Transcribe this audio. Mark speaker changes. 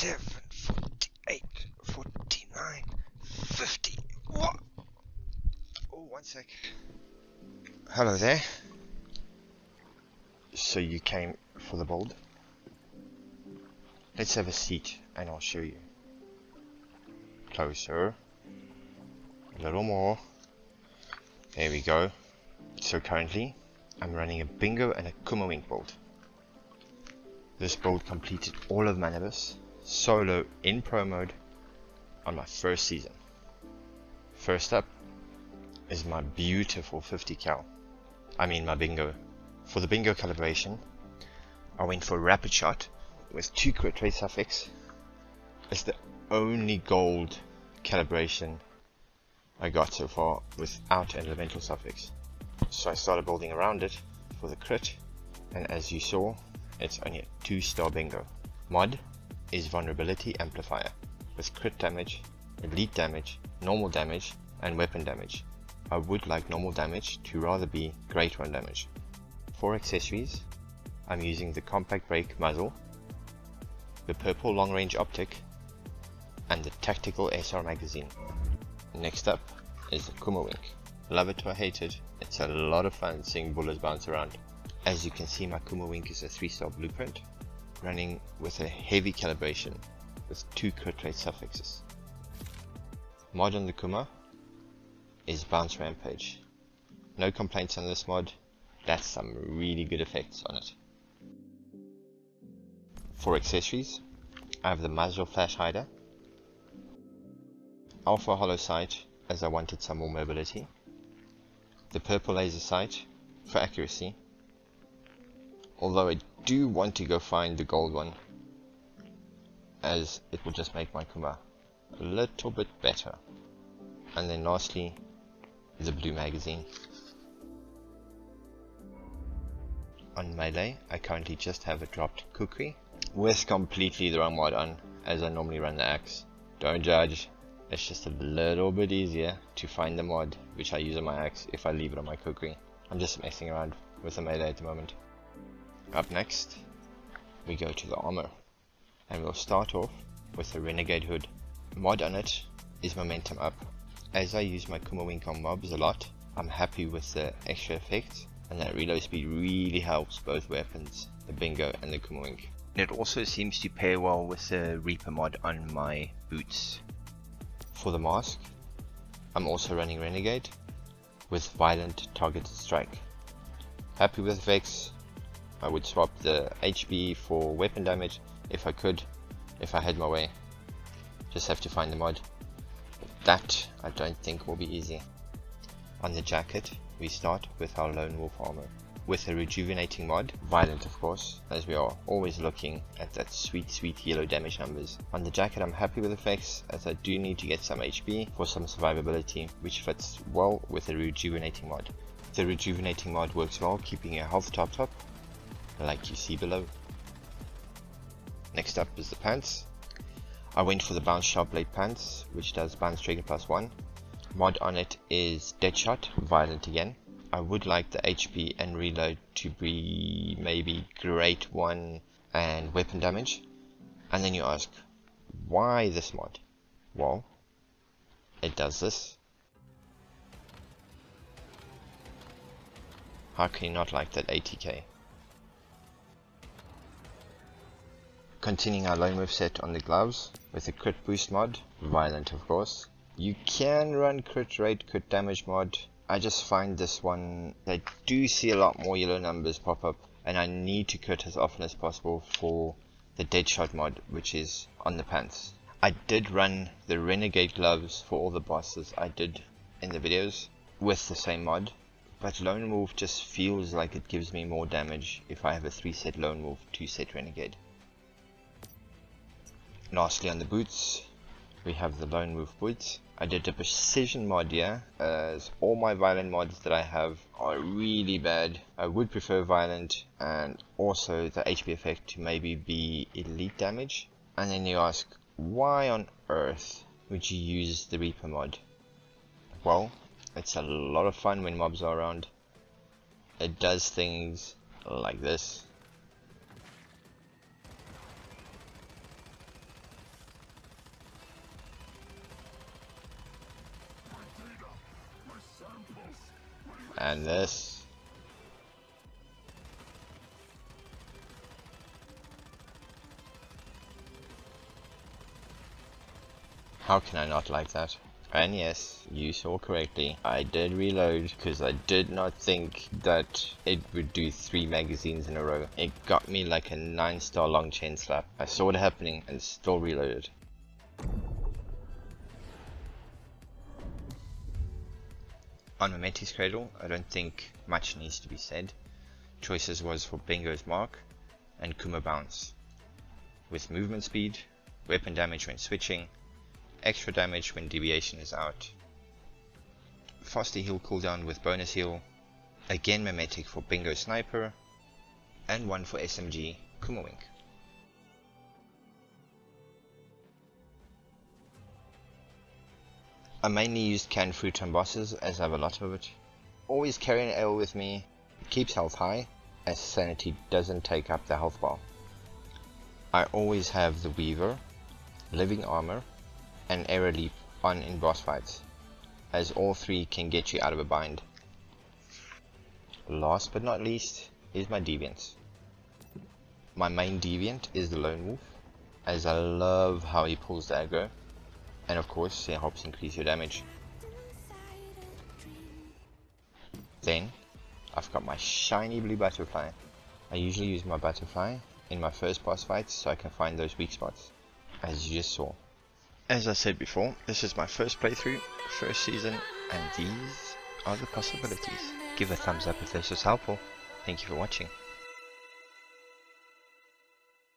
Speaker 1: 47, 48, 49, 50. What? Oh, one sec. Hello there. So you came for the build? Let's have a seat and I'll show you. Closer. A little more. There we go. So currently, I'm running a bingo and a Kumawink build. This build completed all of Manibus solo in pro mode on my first season. First up is my beautiful 50 cal. I mean my bingo. For the bingo calibration, I went for a rapid shot with 2 crit rate suffix. It's the only gold calibration I got so far without an elemental suffix. So I started building around it for the crit, and as you saw, it's only a 2-star bingo. Mod is vulnerability amplifier with crit damage, elite damage, normal damage, and weapon damage. I would like normal damage to rather be great one damage. For accessories, I'm using the compact brake muzzle, the purple long range optic, and the tactical SR magazine. Next up is the Kumawink. Love it or hate it, it's a lot of fun seeing bullets bounce around. As you can see, my Kumawink is a 3-star blueprint, running with a heavy calibration with 2 crit rate suffixes. Mod on the Kuma is Bounce Rampage. No complaints on this mod, that's some really good effects on it. For accessories, I have the muzzle flash hider, alpha hollow sight as I wanted some more mobility, the purple laser sight for accuracy, although I do want to go find the gold one, as it will just make my Kuma a little bit better. And then lastly, the blue magazine. On melee, I currently just have a dropped kukri with completely the wrong mod on, as I normally run the axe. Don't judge, it's just a little bit easier to find the mod which I use on my axe if I leave it on my kukri. I'm just messing around with the melee at the moment. Up next, we go to the armor, and we'll start off with the Renegade hood. Mod on it is momentum up. As I use my Kumawink on mobs a lot, I'm happy with the extra effects, and that reload speed really helps both weapons, the bingo and the Kumawink. It also seems to pair well with the Reaper mod on my boots. For the mask, I'm also running Renegade with violent targeted strike. Happy with effects. I would swap the HP for weapon damage if I could, if I had my way. Just have to find the mod. That I don't think will be easy. On the jacket, we start with our Lone Wolf armor, with a rejuvenating mod, violent of course, as we are always looking at that sweet yellow damage numbers. On the jacket I'm happy with effects, as I do need to get some HP for some survivability, which fits well with the rejuvenating mod. The rejuvenating mod works well keeping your health top, like you see below. Next up is the pants. I went for the Bounce Sharp Blade pants, which does Bounce Trigger +1. Mod on it is Deadshot, violent again. I would like the HP and reload to be maybe Great 1 and weapon damage. And then you ask, why this mod? Well, it does this. How can you not like that 80k? Continuing our lone wolf set on the gloves with a crit boost mod, violent of course. You can run crit rate, crit damage mod. I just find this one, I do see a lot more yellow numbers pop up, and I need to crit as often as possible for the Deadshot mod, which is on the pants. I did run the Renegade gloves for all the bosses I did in the videos with the same mod, but Lone Wolf just feels like it gives me more damage if I have a 3-set Lone Wolf, 2-set Renegade. Lastly, on the boots, we have the Lone Wolf boots. I did a precision mod here, as all my violent mods that I have are really bad. I would prefer violent and also the HP effect to maybe be elite damage. And then you ask, why on earth would you use the Reaper mod? Well, it's a lot of fun when mobs are around. It does things like this. And this. How can I not like that? And yes, you saw correctly, I did reload because I did not think that it would do 3 magazines in a row. It got me like a 9-star long chain slap. I saw it happening and still reloaded. On Memetics Cradle, I don't think much needs to be said. Choices was for Bingo's Mark and Kuma Bounce, with movement speed, weapon damage when switching, extra damage when deviation is out, faster heal cooldown with bonus heal, again Memetic for Bingo Sniper, and one for SMG Kumawink. I mainly used canned fruit on bosses as I have a lot of it. Always carry an ale with me, it keeps health high as sanity doesn't take up the health bar. I always have the Weaver, Living Armor, and Arrow Leap on in boss fights, as all 3 can get you out of a bind. Last but not least is my Deviants. My main Deviant is the Lone Wolf, as I love how he pulls the aggro, and of course it helps increase your damage. Then I've got my shiny blue butterfly. I usually use my butterfly in my first boss fights so I can find those weak spots, as you just saw. As I said before, this is my first playthrough, first season, and these are the possibilities. Give a thumbs up if this was helpful. Thank you for watching.